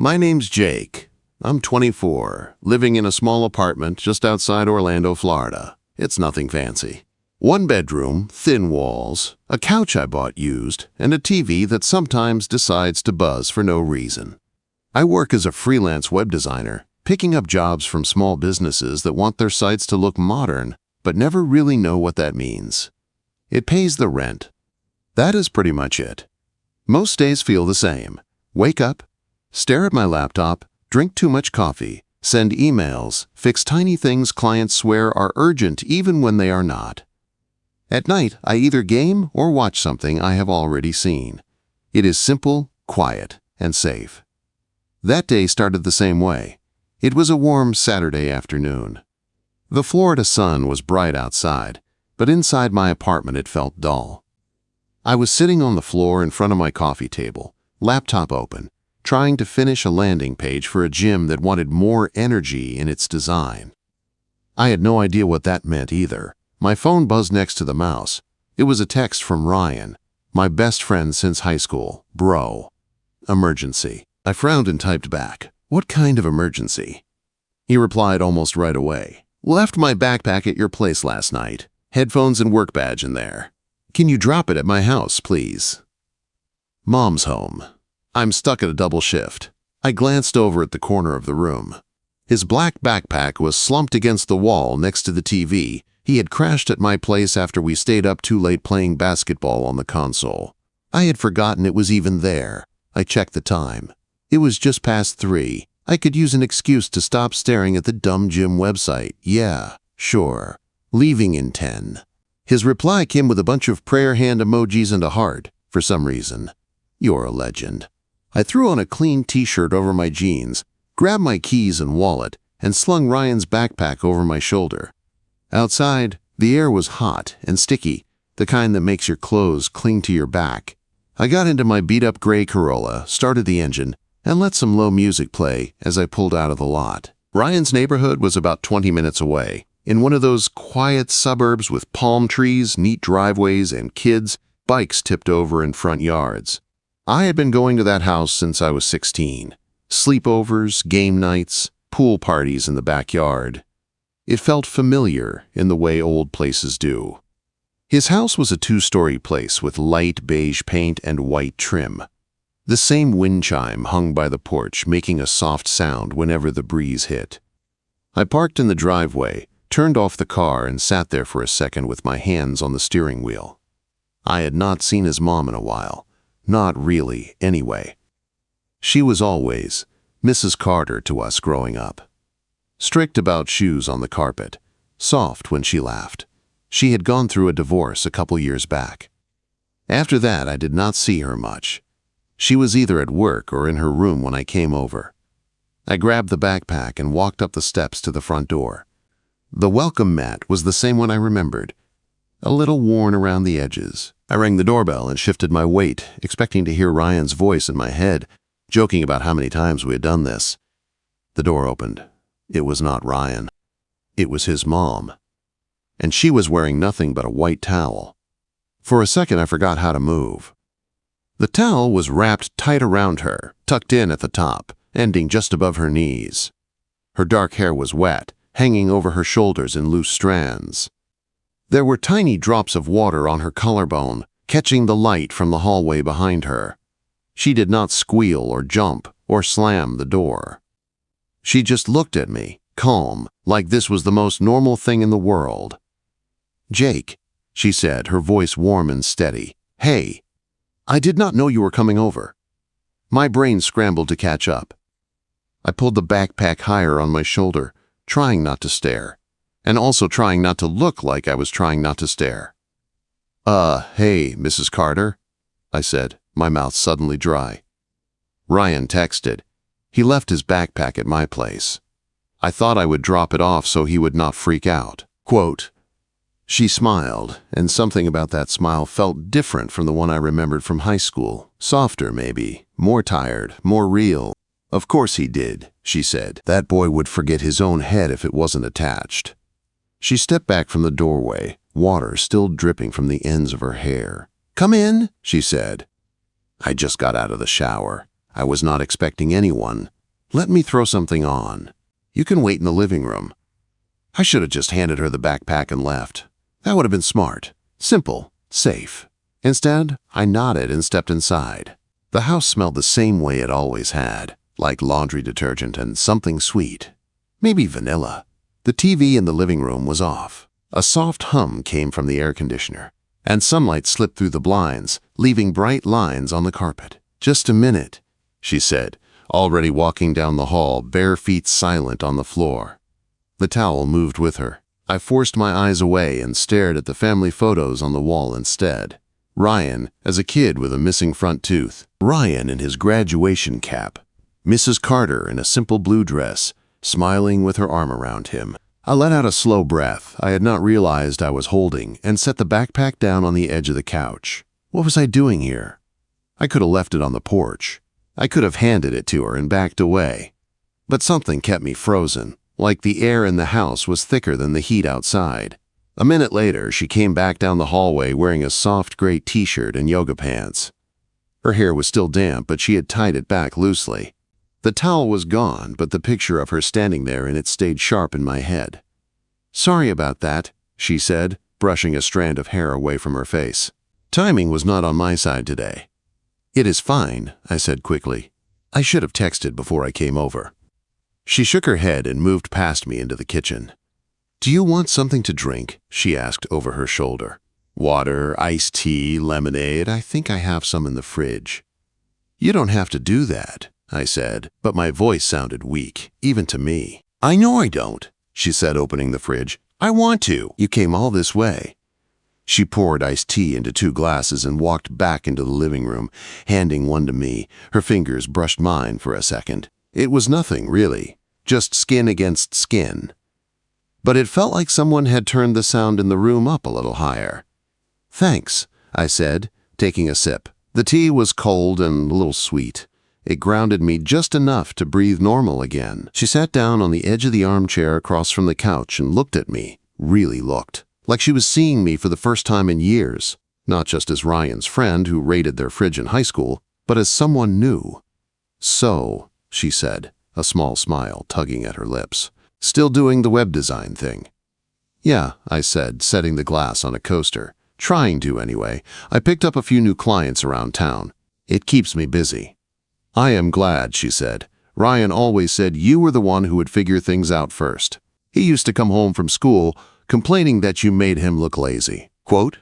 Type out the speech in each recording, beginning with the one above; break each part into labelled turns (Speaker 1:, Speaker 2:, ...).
Speaker 1: My name's Jake. I'm 24, living in a small apartment just outside Orlando, Florida. It's nothing fancy. One bedroom, thin walls, a couch I bought used, and a TV that sometimes decides to buzz for no reason. I work as a freelance web designer, picking up jobs from small businesses that want their sites to look modern, but never really know what that means. It pays the rent. That is pretty much it. Most days feel the same. Wake up, stare at my laptop, drink too much coffee, send emails, fix tiny things clients swear are urgent even when they are not. At night, I either game or watch something I have already seen. It is simple, quiet, and safe. That day started the same way. It was a warm Saturday afternoon. The Florida sun was bright outside, but inside my apartment it felt dull. I was sitting on the floor in front of my coffee table, laptop open, trying to finish a landing page for a gym that wanted more energy in its design. I had no idea what that meant either. My phone buzzed next to the mouse. It was a text from Ryan, my best friend since high school. Bro. Emergency. I frowned and typed back, "What kind of emergency?" He replied almost right away. "Left my backpack at your place last night. Headphones and work badge in there. Can you drop it at my house, please?" Mom's home. I'm stuck at a double shift. I glanced over at the corner of the room. His black backpack was slumped against the wall next to the TV. He had crashed at my place after we stayed up too late playing basketball on the console. I had forgotten it was even there. I checked the time. It was just past 3. I could use an excuse to stop staring at the dumb gym website. Yeah, sure. Leaving in 10. His reply came with a bunch of prayer hand emojis and a heart, for some reason. You're a legend. I threw on a clean t-shirt over my jeans, grabbed my keys and wallet, and slung Ryan's backpack over my shoulder. Outside, the air was hot and sticky, the kind that makes your clothes cling to your back. I got into my beat-up gray Corolla, started the engine, and let some low music play as I pulled out of the lot. Ryan's neighborhood was about 20 minutes away, in one of those quiet suburbs with palm trees, neat driveways, and kids' bikes tipped over in front yards. I had been going to that house since I was 16. Sleepovers, game nights, pool parties in the backyard. It felt familiar in the way old places do. His house was a 2-story place with light beige paint and white trim. The same wind chime hung by the porch, making a soft sound whenever the breeze hit. I parked in the driveway, turned off the car, and sat there for a second with my hands on the steering wheel. I had not seen his mom in a while. Not really, anyway. She was always Mrs. Carter to us growing up. Strict about shoes on the carpet, soft when she laughed. She had gone through a divorce a couple years back. After that, I did not see her much. She was either at work or in her room when I came over. I grabbed the backpack and walked up the steps to the front door. The welcome mat was the same one I remembered, a little worn around the edges. I rang the doorbell and shifted my weight, expecting to hear Ryan's voice in my head, joking about how many times we had done this. The door opened. It was not Ryan. It was his mom. And she was wearing nothing but a white towel. For a second, I forgot how to move. The towel was wrapped tight around her, tucked in at the top, ending just above her knees. Her dark hair was wet, hanging over her shoulders in loose strands. There were tiny drops of water on her collarbone, catching the light from the hallway behind her. She did not squeal or jump or slam the door. She just looked at me, calm, like this was the most normal thing in the world. "Jake," she said, her voice warm and steady. "Hey, I did not know you were coming over." My brain scrambled to catch up. I pulled the backpack higher on my shoulder, trying not to stare, and also trying not to look like I was trying not to stare. Hey, Mrs. Carter," I said, my mouth suddenly dry. Ryan texted. He left his backpack at my place. I thought I would drop it off so he would not freak out. Quote, "She smiled, and something about that smile felt different from the one I remembered from high school. Softer, maybe, more tired, more real. Of course he did," she said. "That boy would forget his own head if it wasn't attached." She stepped back from the doorway, water still dripping from the ends of her hair. "Come in," she said. I just got out of the shower. I was not expecting anyone. "Let me throw something on. You can wait in the living room." I should have just handed her the backpack and left. That would have been smart, simple, safe. Instead, I nodded and stepped inside. The house smelled the same way it always had, like laundry detergent and something sweet. Maybe vanilla. The TV in the living room was off. A soft hum came from the air conditioner, and sunlight slipped through the blinds, leaving bright lines on the carpet. "Just a minute," she said, already walking down the hall, bare feet silent on the floor. The towel moved with her. I forced my eyes away and stared at the family photos on the wall instead. Ryan, as a kid with a missing front tooth. Ryan in his graduation cap. Mrs. Carter in a simple blue dress, smiling with her arm around him. I let out a slow breath I had not realized I was holding and set the backpack down on the edge of the couch. What was I doing here? I could have left it on the porch. I could have handed it to her and backed away. But something kept me frozen, like the air in the house was thicker than the heat outside. A minute later, she came back down the hallway wearing a soft gray t-shirt and yoga pants. Her hair was still damp, but she had tied it back loosely. The towel was gone, but the picture of her standing there in it stayed sharp in my head. "Sorry about that," she said, brushing a strand of hair away from her face. Timing was not on my side today. "It is fine," I said quickly. "I should have texted before I came over." She shook her head and moved past me into the kitchen. "Do you want something to drink?" she asked over her shoulder. "Water, iced tea, lemonade, I think I have some in the fridge." "You don't have to do that," I said, but my voice sounded weak, even to me. "I know I don't," she said, opening the fridge. "I want to. You came all this way." She poured iced tea into 2 glasses and walked back into the living room, handing one to me. Her fingers brushed mine for a second. It was nothing, really, just skin against skin. But it felt like someone had turned the sound in the room up a little higher. "Thanks," I said, taking a sip. The tea was cold and a little sweet. It grounded me just enough to breathe normal again. She sat down on the edge of the armchair across from the couch and looked at me, really looked, like she was seeing me for the first time in years, not just as Ryan's friend who raided their fridge in high school, but as someone new. "So," she said, a small smile tugging at her lips, "still doing the web design thing?" "Yeah," I said, setting the glass on a coaster. "Trying to, anyway. I picked up a few new clients around town. It keeps me busy." "I am glad," she said. "Ryan always said you were the one who would figure things out first. He used to come home from school complaining that you made him look lazy." Quote?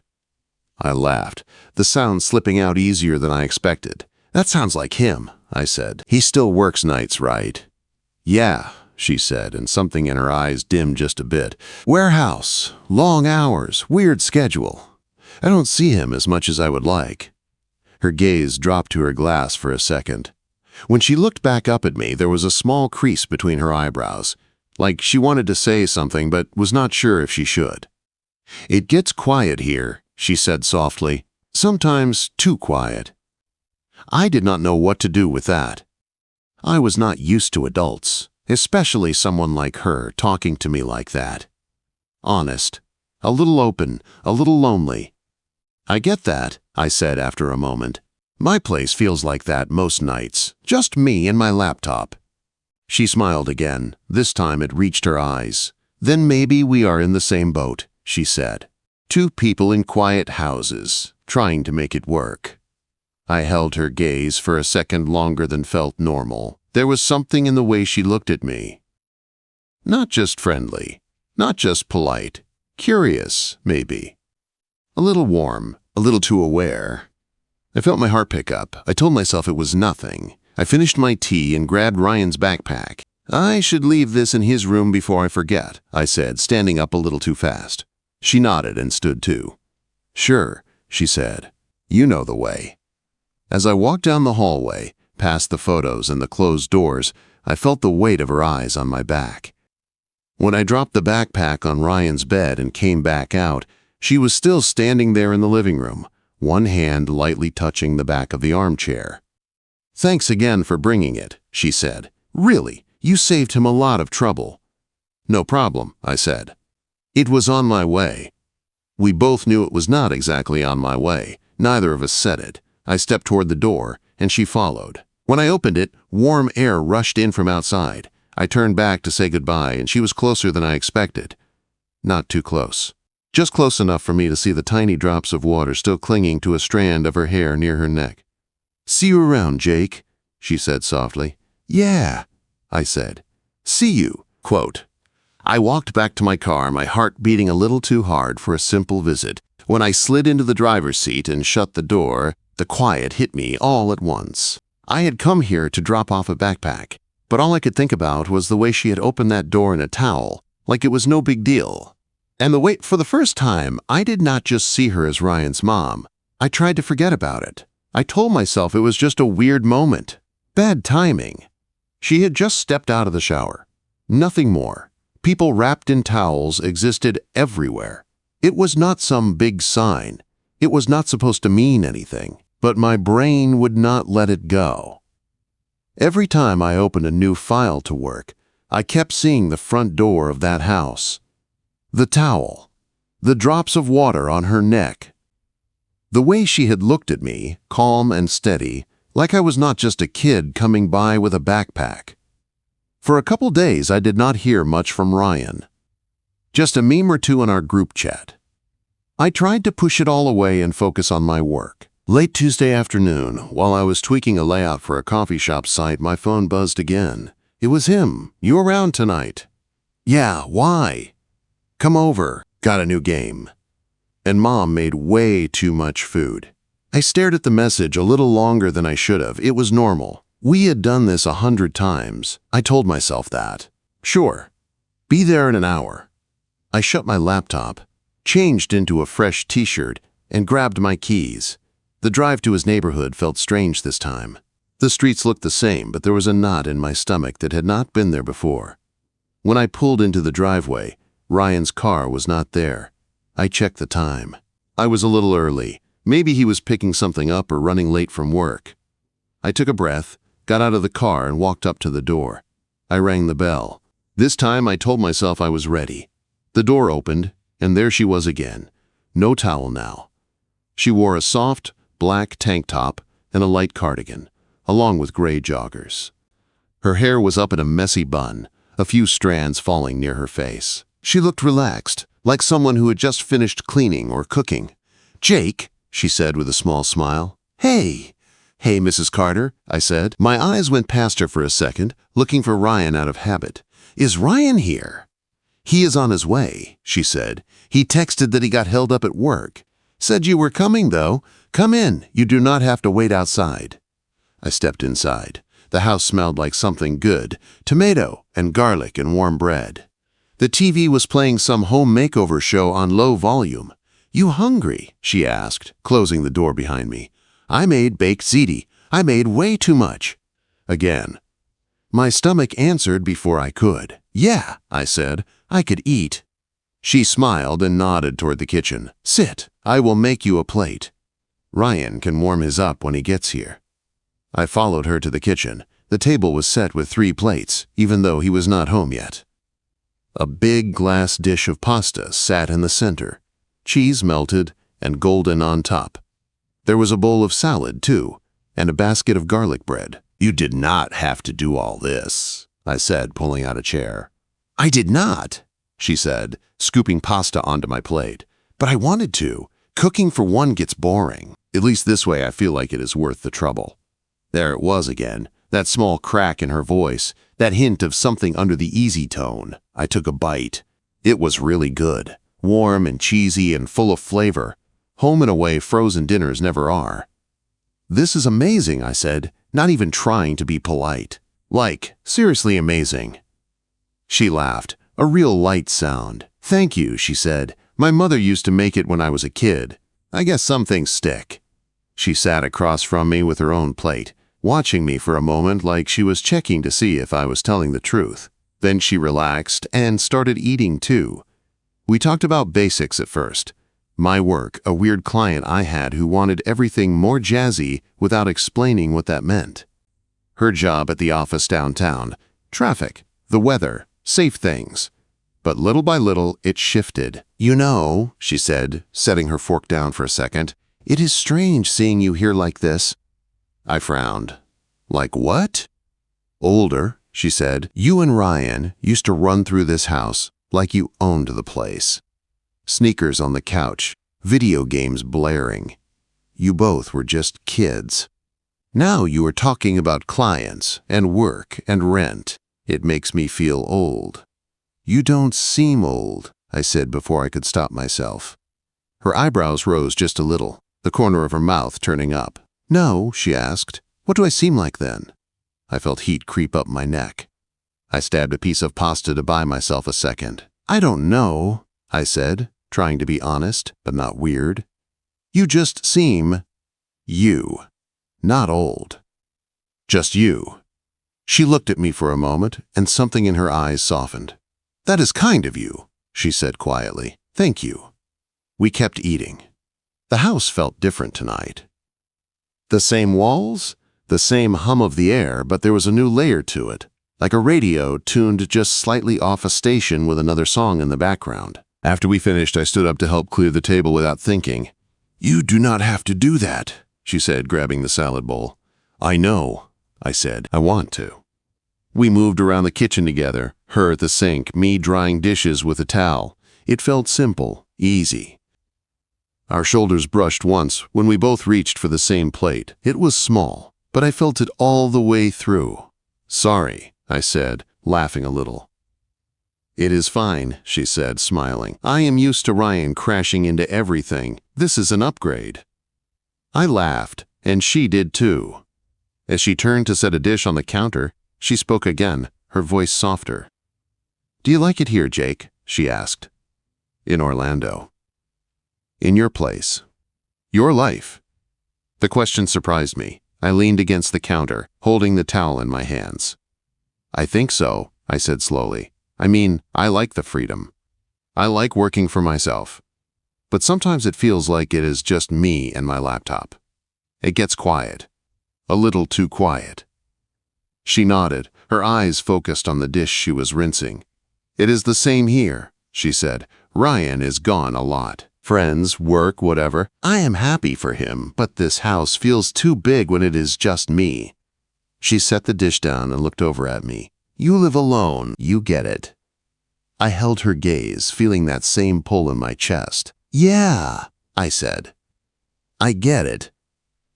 Speaker 1: I laughed, the sound slipping out easier than I expected. "That sounds like him," I said. "He still works nights, right?" "Yeah," she said, and something in her eyes dimmed just a bit. "Warehouse, long hours, weird schedule. I don't see him as much as I would like." Her gaze dropped to her glass for a second. When she looked back up at me, there was a small crease between her eyebrows, like she wanted to say something but was not sure if she should. "It gets quiet here," she said softly, "sometimes too quiet." I did not know what to do with that. I was not used to adults, especially someone like her talking to me like that. Honest, a little open, a little lonely. "I get that," I said after a moment. "My place feels like that most nights, just me and my laptop." She smiled again. This time it reached her eyes. "Then maybe we are in the same boat," she said. "Two people in quiet houses, trying to make it work." I held her gaze for a second longer than felt normal. There was something in the way she looked at me. Not just friendly, not just polite, curious, maybe. A little warm, a little too aware. I felt my heart pick up. I told myself it was nothing. I finished my tea and grabbed Ryan's backpack. "I should leave this in his room before I forget," I said, standing up a little too fast. She nodded and stood too. "Sure," she said. "You know the way." As I walked down the hallway, past the photos and the closed doors, I felt the weight of her eyes on my back. When I dropped the backpack on Ryan's bed and came back out, she was still standing there in the living room, one hand lightly touching the back of the armchair. "Thanks again for bringing it," she said. "Really, you saved him a lot of trouble." "No problem," I said. "It was on my way." We both knew it was not exactly on my way. Neither of us said it. I stepped toward the door, and she followed. When I opened it, warm air rushed in from outside. I turned back to say goodbye, and she was closer than I expected. Not too close. Just close enough for me to see the tiny drops of water still clinging to a strand of her hair near her neck. "See you around, Jake," she said softly. "Yeah," I said. "See you." Quote. I walked back to my car, my heart beating a little too hard for a simple visit. When I slid into the driver's seat and shut the door, the quiet hit me all at once. I had come here to drop off a backpack, but all I could think about was the way she had opened that door in a towel, like it was no big deal. And for the first time, I did not just see her as Ryan's mom. I tried to forget about it. I told myself it was just a weird moment. Bad timing. She had just stepped out of the shower. Nothing more. People wrapped in towels existed everywhere. It was not some big sign. It was not supposed to mean anything, but my brain would not let it go. Every time I opened a new file to work, I kept seeing the front door of that house. The towel. The drops of water on her neck. The way she had looked at me, calm and steady, like I was not just a kid coming by with a backpack. For a couple days, I did not hear much from Ryan. Just a meme or two in our group chat. I tried to push it all away and focus on my work. Late Tuesday afternoon, while I was tweaking a layout for a coffee shop site, my phone buzzed again. It was him. "You around tonight?" "Yeah, why?" "Come over. Got a new game." And Mom made way too much food. I stared at the message a little longer than I should have. It was normal. We had done this 100 times. I told myself that. Sure. Be there in an hour. I shut my laptop, changed into a fresh t-shirt, and grabbed my keys. The drive to his neighborhood felt strange this time. The streets looked the same, but there was a knot in my stomach that had not been there before. When I pulled into the driveway, Ryan's car was not there. I checked the time. I was a little early. Maybe he was picking something up or running late from work. I took a breath, got out of the car, and walked up to the door. I rang the bell. This time I told myself I was ready. The door opened, and there she was again. No towel now. She wore a soft, black tank top and a light cardigan, along with gray joggers. Her hair was up in a messy bun, a few strands falling near her face. She looked relaxed, like someone who had just finished cleaning or cooking. "Jake," she said with a small smile. "Hey." "Hey, Mrs. Carter," I said. My eyes went past her for a second, looking for Ryan out of habit. "Is Ryan here?" "He is on his way," she said. "He texted that he got held up at work. Said you were coming, though. Come in. You do not have to wait outside." I stepped inside. The house smelled like something good, tomato and garlic and warm bread. The TV was playing some home makeover show on low volume. "You hungry?" she asked, closing the door behind me. "I made baked ziti. I made way too much." Again. My stomach answered before I could. "Yeah," I said. "I could eat." She smiled and nodded toward the kitchen. "Sit. I will make you a plate. Ryan can warm his up when he gets here." I followed her to the kitchen. The table was set with 3 plates, even though he was not home yet. A big glass dish of pasta sat in the center, cheese melted and golden on top. There was a bowl of salad, too, and a basket of garlic bread. "You did not have to do all this," I said, pulling out a chair. "I did not," she said, scooping pasta onto my plate. "But I wanted to. Cooking for one gets boring. At least this way I feel like it is worth the trouble." There it was again, that small crack in her voice, that hint of something under the easy tone. I took a bite. It was really good, warm and cheesy and full of flavor. Home and away frozen dinners never are. "This is amazing," I said, not even trying to be polite. "Like, seriously amazing." She laughed, a real light sound. "Thank you," she said. "My mother used to make it when I was a kid. I guess some things stick." She sat across from me with her own plate, watching me for a moment like she was checking to see if I was telling the truth. Then she relaxed and started eating too. We talked about basics at first. My work, a weird client I had who wanted everything more jazzy without explaining what that meant. Her job at the office downtown, traffic, the weather, safe things. But little by little, it shifted. "You know," she said, setting her fork down for a second, "it is strange seeing you here like this." I frowned. Like what? Older, she said. You and Ryan used to run through this house like you owned the place. Sneakers on the couch, video games blaring. You both were just kids. Now you are talking about clients and work and rent. It makes me feel old. You don't seem old, I said before I could stop myself. Her eyebrows rose just a little, the corner of her mouth turning up. No, she asked. What do I seem like then? I felt heat creep up my neck. I stabbed a piece of pasta to buy myself a second. I don't know, I said, trying to be honest, but not weird. You just seem you, not old. Just you. She looked at me for a moment, and something in her eyes softened. That is kind of you, she said quietly. Thank you. We kept eating. The house felt different tonight. The same walls, the same hum of the air, but there was a new layer to it, like a radio tuned just slightly off a station with another song in the background. After we finished, I stood up to help clear the table without thinking. You do not have to do that, she said, grabbing the salad bowl. I know, I said. I want to. We moved around the kitchen together, her at the sink, me drying dishes with a towel. It felt simple, easy. Our shoulders brushed once when we both reached for the same plate. It was small, but I felt it all the way through. Sorry, I said, laughing a little. It is fine, she said, smiling. I am used to Ryan crashing into everything. This is an upgrade. I laughed, and she did too. As she turned to set a dish on the counter, she spoke again, her voice softer. Do you like it here, Jake? She asked. In Orlando. In your place. Your life. The question surprised me. I leaned against the counter, holding the towel in my hands. I think so, I said slowly. I mean, I like the freedom. I like working for myself. But sometimes it feels like it is just me and my laptop. It gets quiet. A little too quiet. She nodded, her eyes focused on the dish she was rinsing. It is the same here, she said. Ryan is gone a lot. Friends, work, whatever. I am happy for him, but this house feels too big when it is just me. She set the dish down and looked over at me. You live alone, you get it. I held her gaze, feeling that same pull in my chest. Yeah, I said. I get it.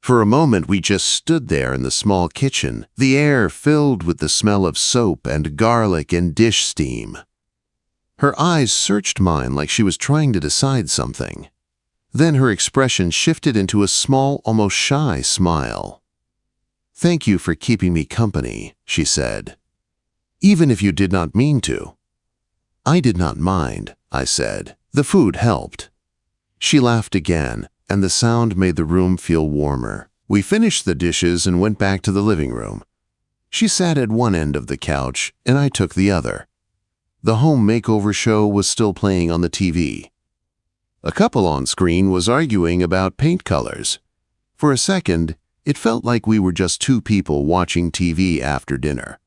Speaker 1: For a moment we just stood there in the small kitchen, the air filled with the smell of soap and garlic and dish steam. Her eyes searched mine like she was trying to decide something. Then her expression shifted into a small, almost shy smile. Thank you for keeping me company, she said. Even if you did not mean to. I did not mind, I said. The food helped. She laughed again, and the sound made the room feel warmer. We finished the dishes and went back to the living room. She sat at one end of the couch, and I took the other. The home makeover show was still playing on the TV. A couple on screen was arguing about paint colors. For a second, it felt like we were just two people watching TV after dinner.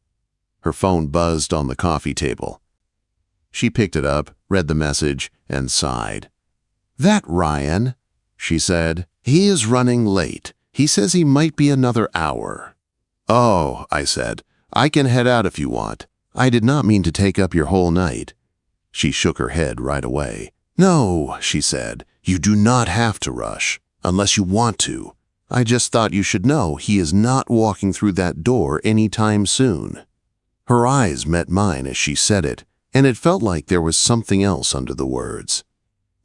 Speaker 1: Her phone buzzed on the coffee table. She picked it up, read the message, and sighed. That Ryan, she said. He is running late. He says he might be another hour. Oh, I said. I can head out if you want. I did not mean to take up your whole night. She shook her head right away. No, she said. You do not have to rush, unless you want to. I just thought you should know he is not walking through that door any time soon. Her eyes met mine as she said it, and it felt like there was something else under the words.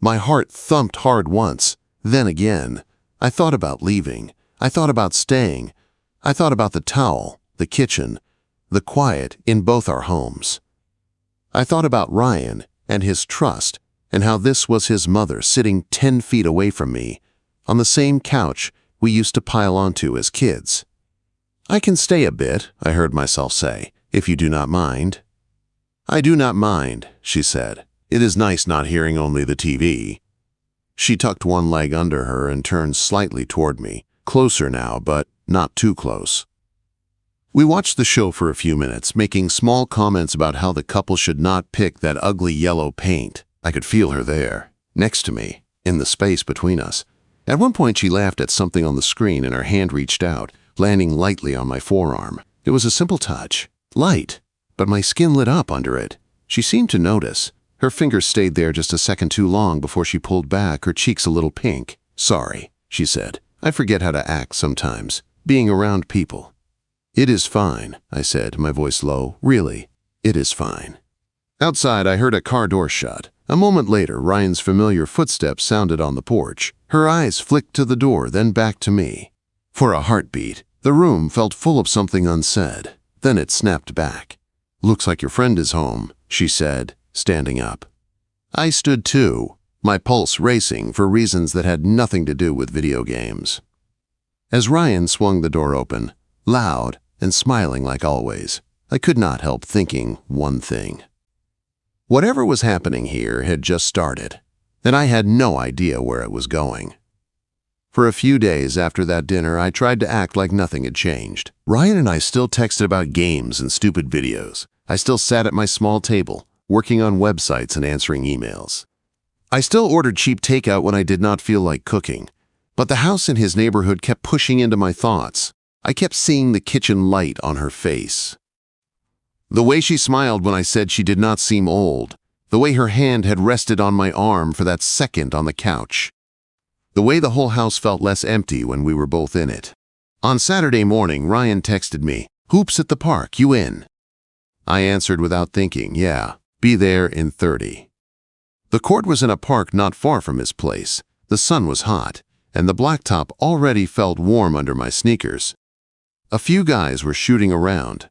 Speaker 1: My heart thumped hard once, then again. I thought about leaving. I thought about staying. I thought about the towel, the kitchen, the quiet in both our homes. I thought about Ryan and his trust and how this was his mother sitting 10 feet away from me on the same couch we used to pile onto as kids. I can stay a bit, I heard myself say, if you do not mind. I do not mind, she said. It is nice not hearing only the TV. She tucked one leg under her and turned slightly toward me, closer now, but not too close. We watched the show for a few minutes, making small comments about how the couple should not pick that ugly yellow paint. I could feel her there, next to me, in the space between us. At one point she laughed at something on the screen and her hand reached out, landing lightly on my forearm. It was a simple touch, light, but my skin lit up under it. She seemed to notice. Her fingers stayed there just a second too long before she pulled back, her cheeks a little pink. "Sorry," she said. "I forget how to act sometimes, being around people." "It is fine," I said, my voice low. "Really, it is fine." Outside, I heard a car door shut. A moment later, Ryan's familiar footsteps sounded on the porch. Her eyes flicked to the door, then back to me. For a heartbeat, the room felt full of something unsaid. Then it snapped back. "Looks like your friend is home," she said, standing up. I stood too, my pulse racing for reasons that had nothing to do with video games. As Ryan swung the door open, loud and smiling like always, I could not help thinking one thing. Whatever was happening here had just started, and I had no idea where it was going. For a few days after that dinner, I tried to act like nothing had changed. Ryan and I still texted about games and stupid videos. I still sat at my small table, working on websites and answering emails. I still ordered cheap takeout when I did not feel like cooking, but the house in his neighborhood kept pushing into my thoughts. I kept seeing the kitchen light on her face. The way she smiled when I said she did not seem old. The way her hand had rested on my arm for that second on the couch. The way the whole house felt less empty when we were both in it. On Saturday morning, Ryan texted me, "Hoops at the park, you in?" I answered without thinking, "Yeah, be there in 30. The court was in a park not far from his place. The sun was hot, and the blacktop already felt warm under my sneakers. A few guys were shooting around.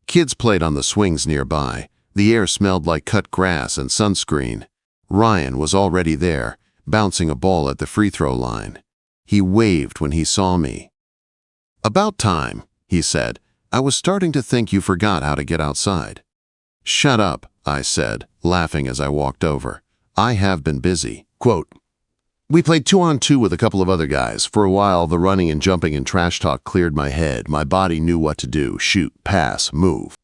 Speaker 1: Kids played on the swings nearby. The air smelled like cut grass and sunscreen. Ryan was already there, bouncing a ball at the free throw line. He waved when he saw me. "About time," he said. "I was starting to think you forgot how to get outside." "Shut up," I said, laughing as I walked over. "I have been busy." Quote, "We played 2-on-2 with a couple of other guys. For a while, the running and jumping and trash talk cleared my head. My body knew what to do: shoot, pass, move.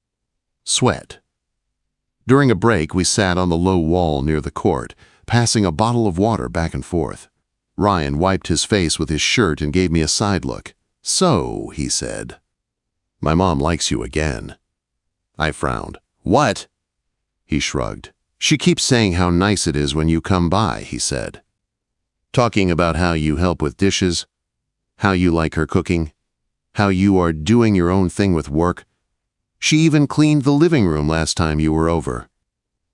Speaker 1: Sweat." During a break, we sat on the low wall near the court, passing a bottle of water back and forth. Ryan wiped his face with his shirt and gave me a side look. "So," he said, "my mom likes you again." I frowned. "What?" He shrugged. "She keeps saying how nice it is when you come by," he said. "Talking about how you help with dishes, how you like her cooking, how you are doing your own thing with work. She even cleaned the living room last time you were over.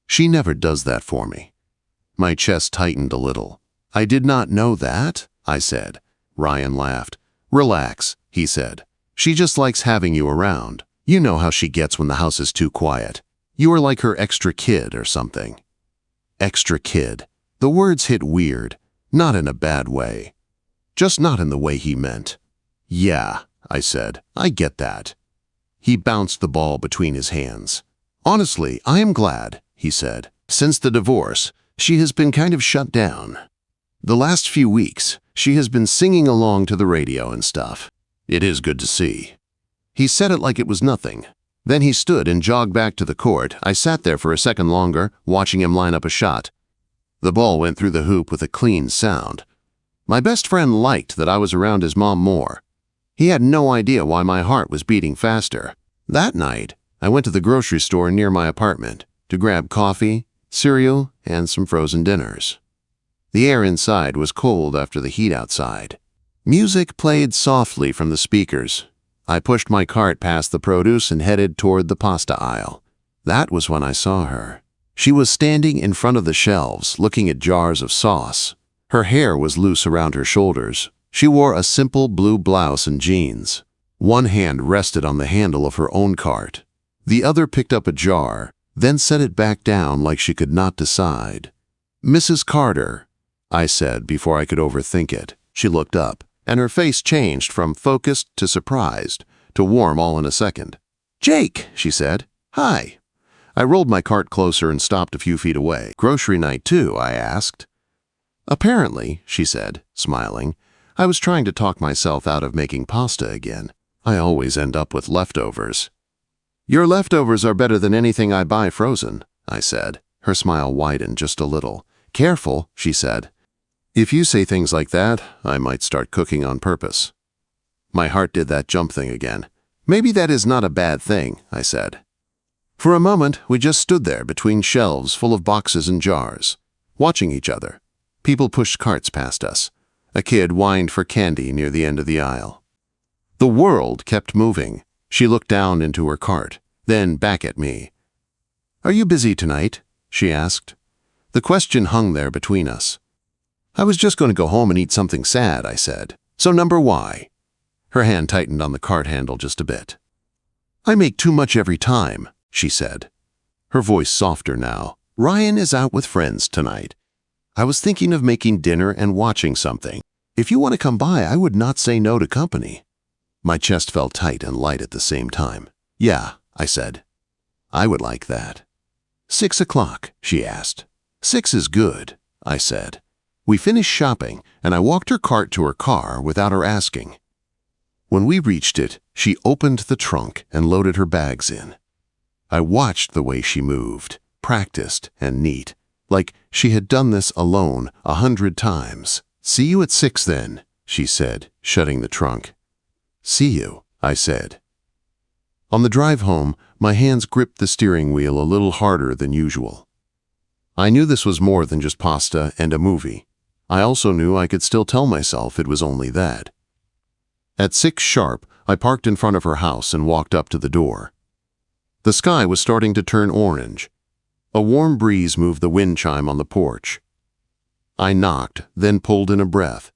Speaker 1: She never does that for me." My chest tightened a little. "I did not know that," I said. Ryan laughed. "Relax," he said. "She just likes having you around. You know how she gets when the house is too quiet. You are like her extra kid or something." Extra kid. The words hit weird, not in a bad way. Just not in the way he meant. "Yeah," I said, "I get that." He bounced the ball between his hands. "Honestly, I am glad," he said. "Since the divorce, she has been kind of shut down. The last few weeks, she has been singing along to the radio and stuff. It is good to see." He said it like it was nothing. Then he stood and jogged back to the court. I sat there for a second longer, watching him line up a shot. The ball went through the hoop with a clean sound. My best friend liked that I was around his mom more. He had no idea why my heart was beating faster. That night, I went to the grocery store near my apartment to grab coffee, cereal, and some frozen dinners. The air inside was cold after the heat outside. Music played softly from the speakers. I pushed my cart past the produce and headed toward the pasta aisle. That was when I saw her. She was standing in front of the shelves, looking at jars of sauce. Her hair was loose around her shoulders. She wore a simple blue blouse and jeans. One hand rested on the handle of her own cart. The other picked up a jar, then set it back down like she could not decide. "Mrs. Carter," I said before I could overthink it. She looked up, and her face changed from focused to surprised to warm all in a second. "Jake," she said. "Hi." I rolled my cart closer and stopped a few feet away. "Grocery night too?" I asked. "Apparently," she said, smiling. I was trying to talk myself out of making pasta again. I always end up with leftovers. "Your leftovers are better than anything I buy frozen," I said. Her smile widened just a little. "Careful," she said. "If you say things like that, I might start cooking on purpose." My heart did that jump thing again. Maybe that is not a bad thing, I said. For a moment, we just stood there between shelves full of boxes and jars, watching each other. People pushed carts past us. A kid whined for candy near the end of the aisle. The world kept moving. She looked down into her cart, then back at me. "Are you busy tonight?" she asked. The question hung there between us. "I was just going to go home and eat something sad," I said. "So number Y." Her hand tightened on the cart handle just a bit. "I make too much every time," she said. Her voice softer now. "Ryan is out with friends tonight. I was thinking of making dinner and watching something. If you want to come by, I would not say no to company." My chest felt tight and light at the same time. "Yeah," I said. "I would like that." 6 o'clock, she asked. 6 is good, I said. We finished shopping, and I walked her cart to her car without her asking. When we reached it, she opened the trunk and loaded her bags in. I watched the way she moved, practiced and neat, like she had done this alone 100 times. "See you at 6 then," she said, shutting the trunk. "See you," I said. On the drive home, my hands gripped the steering wheel a little harder than usual. I knew this was more than just pasta and a movie. I also knew I could still tell myself it was only that. At 6 sharp, I parked in front of her house and walked up to the door. The sky was starting to turn orange. A warm breeze moved the wind chime on the porch. I knocked, then pulled in a breath.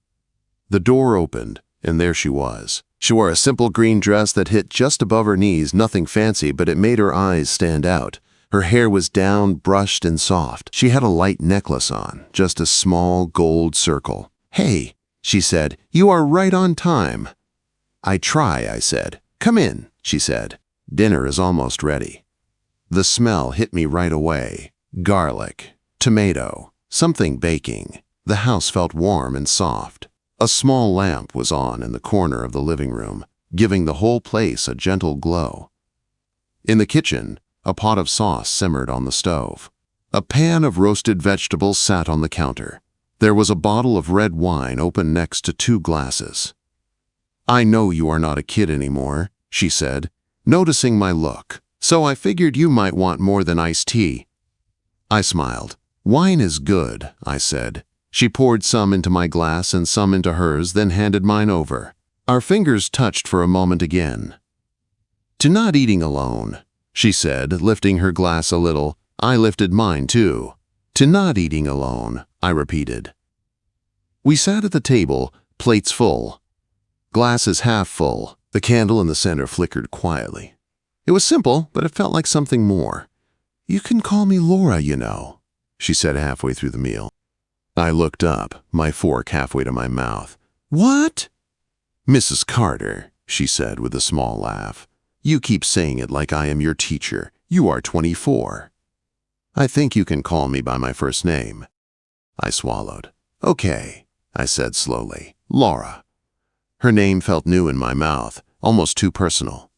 Speaker 1: The door opened, and there she was. She wore a simple green dress that hit just above her knees, nothing fancy, but it made her eyes stand out. Her hair was down, brushed, and soft. She had a light necklace on, just a small gold circle. "Hey," she said, "you are right on time." "I try," I said. "Come in," she said. "Dinner is almost ready." The smell hit me right away. Garlic, tomato, something baking. The house felt warm and soft. A small lamp was on in the corner of the living room, giving the whole place a gentle glow. In the kitchen, a pot of sauce simmered on the stove. A pan of roasted vegetables sat on the counter. There was a bottle of red wine open next to 2 glasses. "I know you are not a kid anymore," she said, noticing my look, "so I figured you might want more than iced tea." I smiled. "Wine is good," I said. She poured some into my glass and some into hers, then handed mine over. Our fingers touched for a moment again. "To not eating alone," she said, lifting her glass a little. I lifted mine too. "To not eating alone," I repeated. We sat at the table, plates full. Glasses half full. The candle in the center flickered quietly. It was simple, but it felt like something more. "You can call me Laura, you know," she said halfway through the meal. I looked up, my fork halfway to my mouth. "What?" "Mrs. Carter," she said with a small laugh. "You keep saying it like I am your teacher. You are 24. "I think you can call me by my first name." I swallowed. "Okay," I said slowly. "Laura." Her name felt new in my mouth, almost too personal.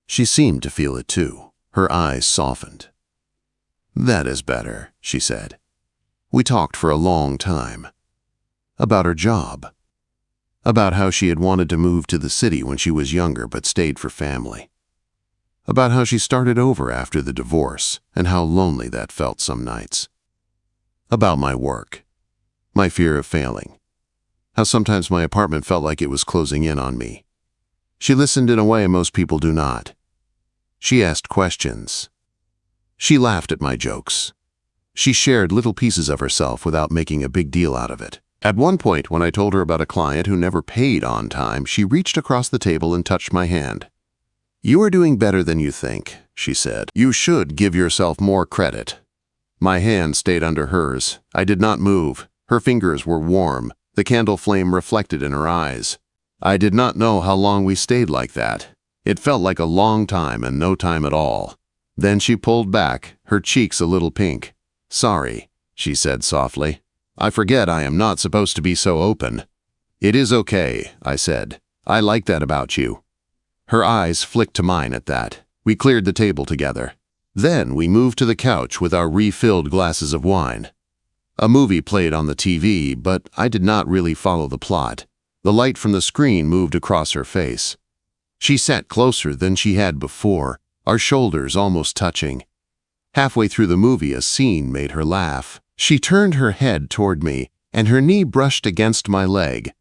Speaker 1: She seemed to feel it too. Her eyes softened. "That is better," she said. We talked for a long time. About her job. About how she had wanted to move to the city when she was younger but stayed for family. About how she started over after the divorce and how lonely that felt some nights. About my work. My fear of failing. How sometimes my apartment felt like it was closing in on me. She listened in a way most people do not. She asked questions. She laughed at my jokes. She shared little pieces of herself without making a big deal out of it. At one point, when I told her about a client who never paid on time, she reached across the table and touched my hand. "You are doing better than you think," she said. "You should give yourself more credit." My hand stayed under hers. I did not move. Her fingers were warm. The candle flame reflected in her eyes. I did not know how long we stayed like that. It felt like a long time and no time at all. Then she pulled back, her cheeks a little pink. "Sorry," she said softly. "I forget I am not supposed to be so open." "It is okay," I said. "I like that about you." Her eyes flicked to mine at that. We cleared the table together. Then we moved to the couch with our refilled glasses of wine. A movie played on the TV, but I did not really follow the plot. The light from the screen moved across her face. She sat closer than she had before, our shoulders almost touching. Halfway through the movie, a scene made her laugh. She turned her head toward me, and her knee brushed against my leg.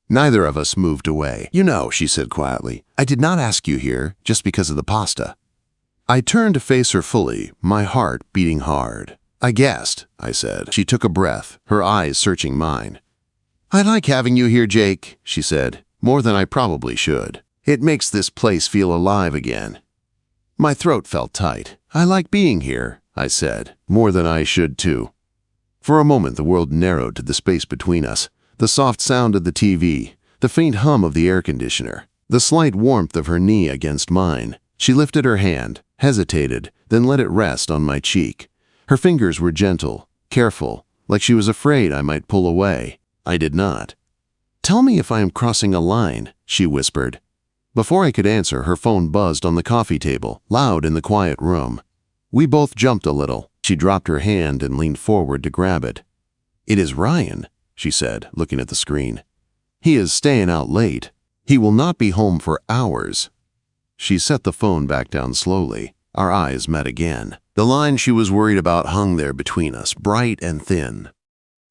Speaker 1: Neither of us moved away. "You know," she said quietly, "I did not ask you here just because of the pasta." I turned to face her fully, my heart beating hard. "I guessed," I said. She took a breath, her eyes searching mine. "I like having you here, Jake," she said, "more than I probably should. It makes this place feel alive again." My throat felt tight. "I like being here," I said, "more than I should too." For a moment the world narrowed to the space between us, the soft sound of the TV, the faint hum of the air conditioner, the slight warmth of her knee against mine. She lifted her hand, hesitated, then let it rest on my cheek. Her fingers were gentle, careful, like she was afraid I might pull away. I did not. "Tell me if I am crossing a line," she whispered. Before I could answer, her phone buzzed on the coffee table, loud in the quiet room. We both jumped a little. She dropped her hand and leaned forward to grab it. "It is Ryan," she said, looking at the screen. "He is staying out late. He will not be home for hours." She set the phone back down slowly. Our eyes met again. The line she was worried about hung there between us, bright and thin.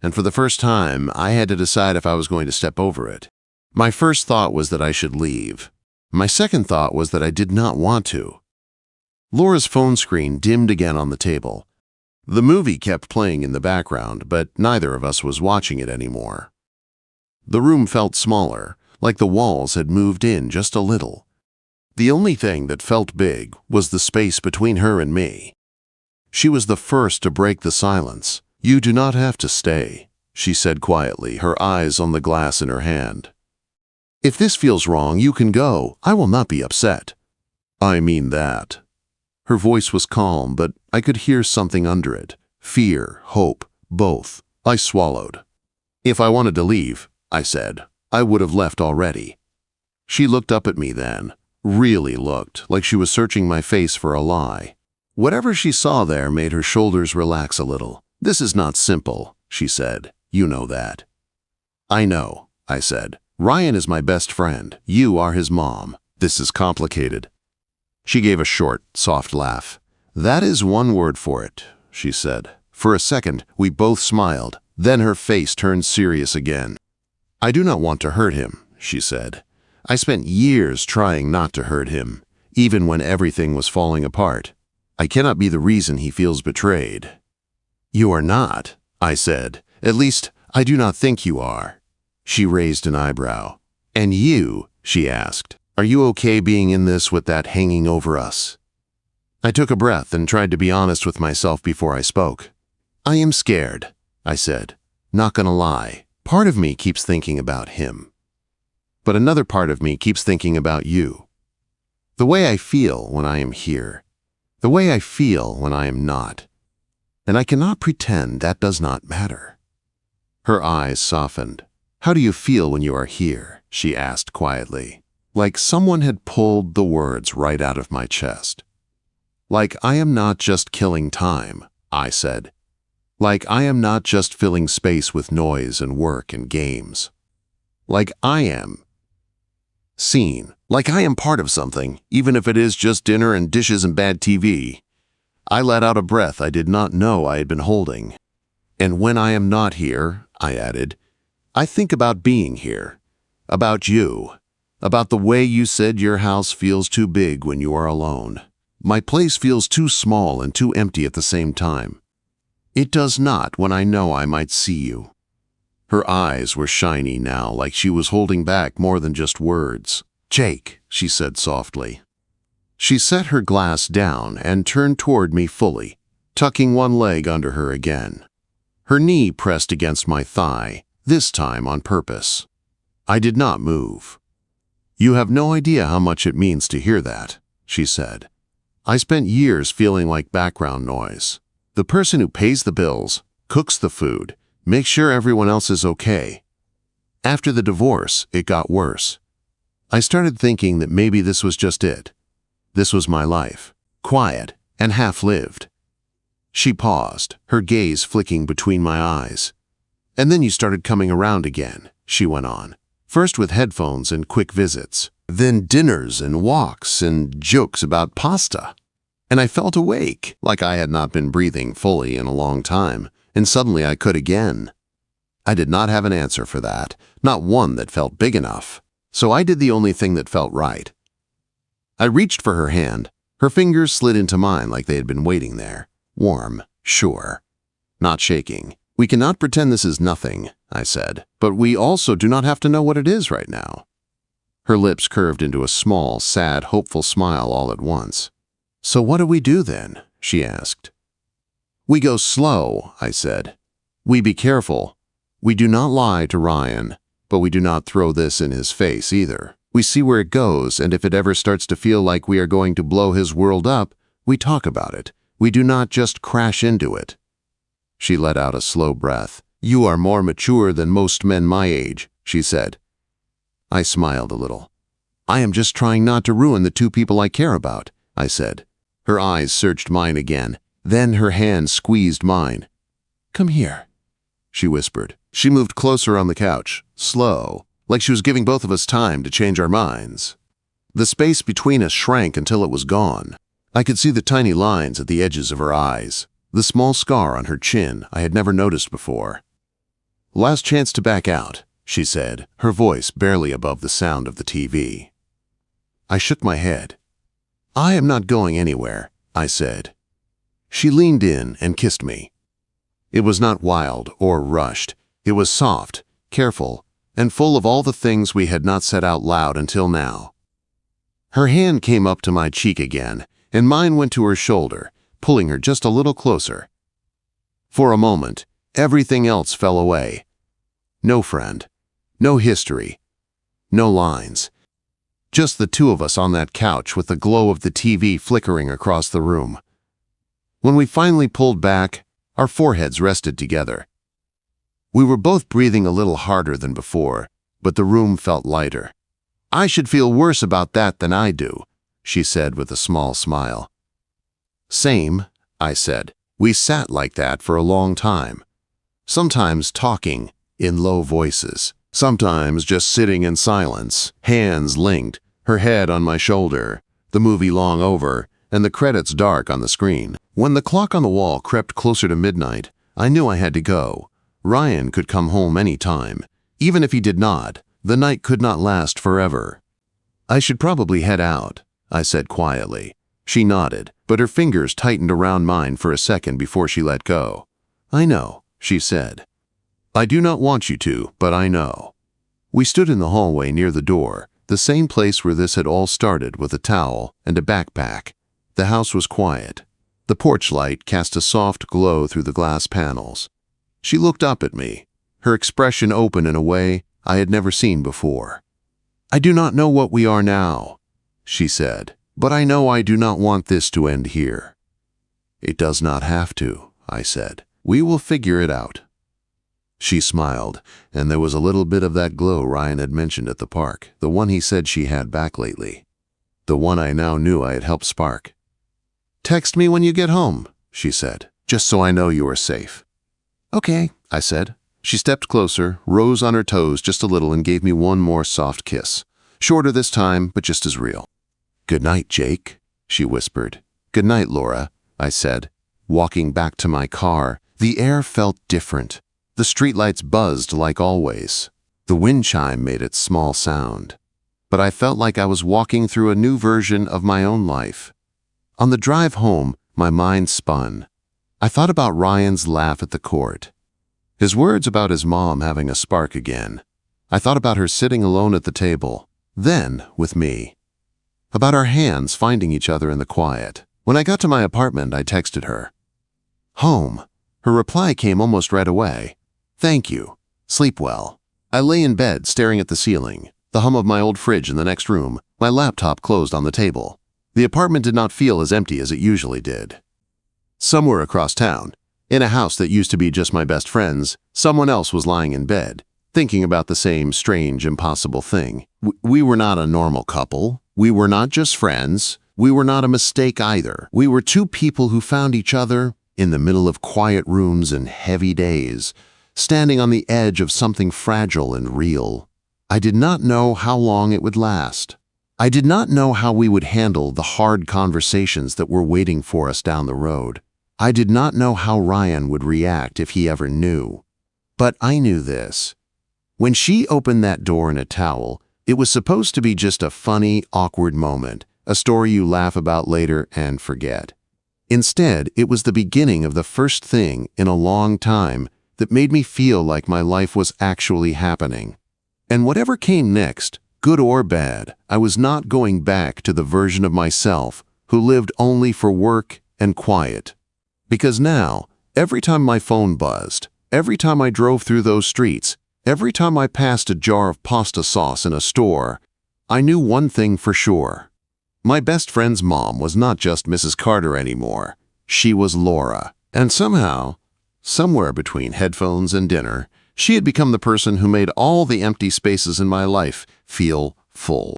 Speaker 1: And for the first time, I had to decide if I was going to step over it. My first thought was that I should leave. My second thought was that I did not want to. Laura's phone screen dimmed again on the table. The movie kept playing in the background, but neither of us was watching it anymore. The room felt smaller, like the walls had moved in just a little. The only thing that felt big was the space between her and me. She was the first to break the silence. "You do not have to stay," she said quietly, her eyes on the glass in her hand. "If this feels wrong, you can go. I will not be upset." "I mean that." Her voice was calm, but I could hear something under it. Fear, hope, both. I swallowed. "If I wanted to leave," I said, "I would have left already." She looked up at me then, really looked, like she was searching my face for a lie. Whatever she saw there made her shoulders relax a little. "This is not simple," she said. "You know that." "I know," I said. "Ryan is my best friend. You are his mom. This is complicated." She gave a short, soft laugh. "That is one word for it," she said. For a second, we both smiled. Then her face turned serious again. "I do not want to hurt him," she said. "I spent years trying not to hurt him, even when everything was falling apart. I cannot be the reason he feels betrayed." "You are not," I said. "At least, I do not think you are." She raised an eyebrow. "And you," she asked, "are you okay being in this with that hanging over us?" I took a breath and tried to be honest with myself before I spoke. "I am scared," I said. "Not gonna lie. Part of me keeps thinking about him. But another part of me keeps thinking about you. The way I feel when I am here. The way I feel when I am not. And I cannot pretend that does not matter." Her eyes softened. "How do you feel when you are here?" she asked quietly. Like someone had pulled the words right out of my chest. "Like I am not just killing time," I said. "Like I am not just filling space with noise and work and games. Like I am seen. Like I am part of something, even if it is just dinner and dishes and bad TV." I let out a breath I did not know I had been holding. "And when I am not here," I added, "I think about being here. About you. About the way you said your house feels too big when you are alone. My place feels too small and too empty at the same time. It does not when I know I might see you." Her eyes were shiny now, like she was holding back more than just words. "Jake," she said softly. She set her glass down and turned toward me fully, tucking one leg under her again. Her knee pressed against my thigh, this time on purpose. I did not move. "You have no idea how much it means to hear that," she said. "I spent years feeling like background noise. The person who pays the bills, cooks the food, makes sure everyone else is okay. After the divorce, it got worse. I started thinking that maybe this was just it. This was my life, quiet and half-lived." She paused, her gaze flicking between my eyes. "And then you started coming around again," she went on. First with headphones and quick visits, then dinners and walks and jokes about pasta. And I felt awake, like I had not been breathing fully in a long time, and suddenly I could again. I did not have an answer for that, not one that felt big enough. So I did the only thing that felt right. I reached for her hand. Her fingers slid into mine like they had been waiting there. Warm, sure, not shaking. We cannot pretend this is nothing, I said, but we also do not have to know what it is right now. Her lips curved into a small, sad, hopeful smile all at once. So what do we do then? She asked. We go slow, I said. We be careful. We do not lie to Ryan, but we do not throw this in his face either. We see where it goes, and if it ever starts to feel like we are going to blow his world up, we talk about it. We do not just crash into it. She let out a slow breath. You are more mature than most men my age, she said. I smiled a little. I am just trying not to ruin the two people I care about, I said. Her eyes searched mine again. Then her hand squeezed mine. Come here, she whispered. She moved closer on the couch, slow, like she was giving both of us time to change our minds. The space between us shrank until it was gone. I could see the tiny lines at the edges of her eyes, the small scar on her chin I had never noticed before. Last chance to back out, she said, her voice barely above the sound of the TV. I shook my head. I am not going anywhere, I said. She leaned in and kissed me. It was not wild or rushed. It was soft, careful, and full of all the things we had not said out loud until now. Her hand came up to my cheek again, and mine went to her shoulder, pulling her just a little closer. For a moment, everything else fell away. No friend, no history, no lines. Just the two of us on that couch with the glow of the TV flickering across the room. When we finally pulled back, our foreheads rested together. We were both breathing a little harder than before, but the room felt lighter. I should feel worse about that than I do, she said with a small smile. Same, I said. We sat like that for a long time. Sometimes talking in low voices, sometimes just sitting in silence, hands linked, her head on my shoulder, the movie long over, and the credits dark on the screen. When the clock on the wall crept closer to midnight, I knew I had to go. Ryan could come home any time. Even if he did not, the night could not last forever. I should probably head out, I said quietly. She nodded, but her fingers tightened around mine for a second before she let go. I know, she said. I do not want you to, but I know. We stood in the hallway near the door, the same place where this had all started, with a towel and a backpack. The house was quiet. The porch light cast a soft glow through the glass panels. She looked up at me, her expression open in a way I had never seen before. I do not know what we are now, she said, but I know I do not want this to end here. It does not have to, I said. We will figure it out. She smiled, and there was a little bit of that glow Ryan had mentioned at the park, the one he said she had back lately, the one I now knew I had helped spark. Text me when you get home, she said, just so I know you are safe. Okay, I said. She stepped closer, rose on her toes just a little, and gave me one more soft kiss. Shorter this time, but just as real. Good night, Jake, she whispered. Good night, Laura, I said. Walking back to my car, the air felt different. The streetlights buzzed like always. The wind chime made its small sound. But I felt like I was walking through a new version of my own life. On the drive home, my mind spun. I thought about Ryan's laugh at the court. His words about his mom having a spark again. I thought about her sitting alone at the table, then with me. About our hands finding each other in the quiet. When I got to my apartment, I texted her. Home. Her reply came almost right away. Thank you. Sleep well. I lay in bed staring at the ceiling, the hum of my old fridge in the next room, my laptop closed on the table. The apartment did not feel as empty as it usually did. Somewhere across town, in a house that used to be just my best friend's, someone else was lying in bed, thinking about the same strange, impossible thing. We were not a normal couple. We were not just friends. We were not a mistake either. We were two people who found each other in the middle of quiet rooms and heavy days, standing on the edge of something fragile and real. I did not know how long it would last. I did not know how we would handle the hard conversations that were waiting for us down the road. I did not know how Ryan would react if he ever knew. But I knew this. When she opened that door in a towel, it was supposed to be just a funny, awkward moment, a story you laugh about later and forget. Instead, it was the beginning of the first thing in a long time that made me feel like my life was actually happening. And whatever came next, good or bad, I was not going back to the version of myself who lived only for work and quiet. Because now, every time my phone buzzed, every time I drove through those streets, every time I passed a jar of pasta sauce in a store, I knew one thing for sure. My best friend's mom was not just Mrs. Carter anymore. She was Laura. And somehow, somewhere between headphones and dinner, she had become the person who made all the empty spaces in my life feel full.